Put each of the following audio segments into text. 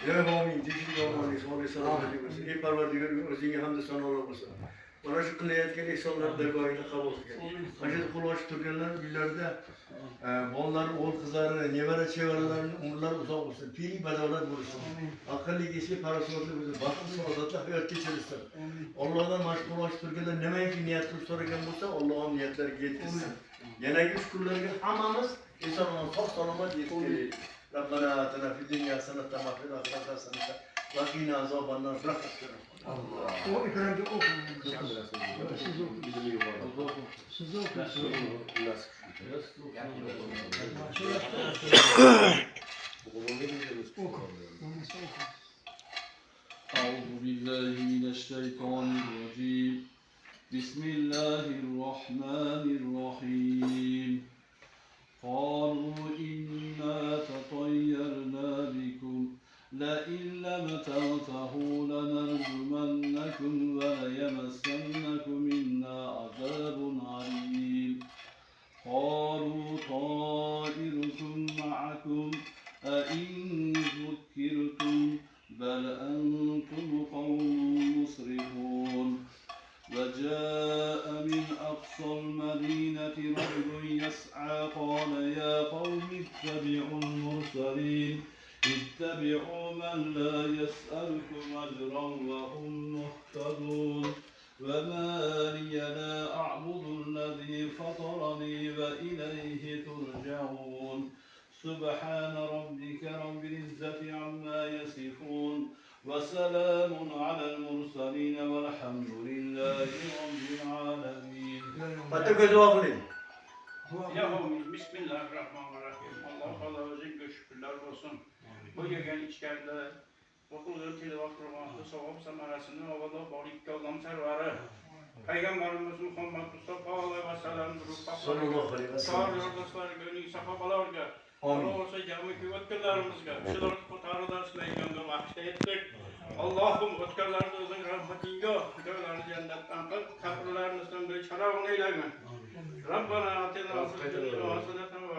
Ya amin, teşekkür ederim. Solih selamet olsun. Ey Parvardigar, özüne hamd sanolar olsun. Bana şu kılayetken insanlar dergahıyla kabul edin. Ancak kulaç Türkler günlerde onların oğul kızlarını, nevere çevrelerini umurlar uzak olsun. Piri badalar bulursun. Akıllı geçi parasorlu bulursun. Bakımsız azatla hayat geçirirsin. Allah'dan maşgul kulaç Türkler ne meyki niyet kılıp sorarken bulsa Allah'ın niyetleri getirsin. Yine güç kullarını hamamız insanın çok sağlamak yetkileri. Rabbana atina fid dunya sanata wa fil akhirati hasanatan wa qina azabannar. Allah. O ekranda oku. Siz okuyun. أعوذ بالله من الشيطان الرجيم بسم الله الرحمن الرحيم قالوا إنا تطيرنا بكم لئن لم تنتهوا لنرجمنكم وليمسنكم منا عذاب عليم قالوا طائركم معكم أئن ذكرتم بل أنتم قوم مسرفون وجاء من أقصى المدينة رجل يسعى قال يا قوم اتبعوا المرسلين اتبعوا من لا يسألكم أجرا وهم مهتدون وما لي لا أعبد الذي فطرني وإليه ترجعون سبحان ربك رب العزة عما يصفون وسلام على المرسلين والحمد لله رب العالمين. Bismillahirrahmanirrahim. Allah özün şükürler olsun. Bu yegen içkeride okuduğu tilavet kurmakta sevap semerasını ovada barikte olan servarı. Peygamberimiz Muhammed Mustafa aleyhi ve sellem Sallallahu aleyhi ve sellem. Sağır yoldaşlar gönül sahabalarga. Allah olsa cami kuvvetlerimizge. Şular kurtarılar Süleyman'da vakti ettik. Allah'ım ötkerlerimizin rahmetinge. Köylerini cennetten kıl. Kabirlerimizden bir çarağını eyleme. Rabbana atina fid-dunya hasanatan ve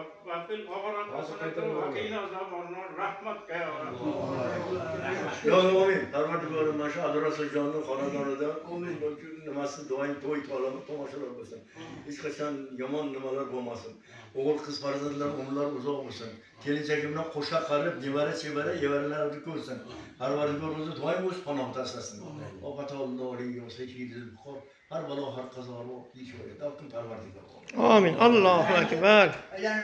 fil akhirati hasanatan ve qina azabannar. Rahmet ya Rabbi. Ya amin. Parvardigarım maşa adorası canlı xonadonida nimasi doim to'y to'lami tomoshalar bo'lsin. Hech qachon yomon nimalar bo'lmasin. O'g'il qiz farzandlar umrlar uzoq bo'lsin. Kelajagi bilan qo'sha qarib, nevara chevara evaralarni ko'rsin. Parvardigor o'zi doim o'z panohida asrasin. Alloh taolo olingan sechidil buxor har balo har qazo deyishadi. Davkim Parvardigor. Amin. Allahu akbar. Yani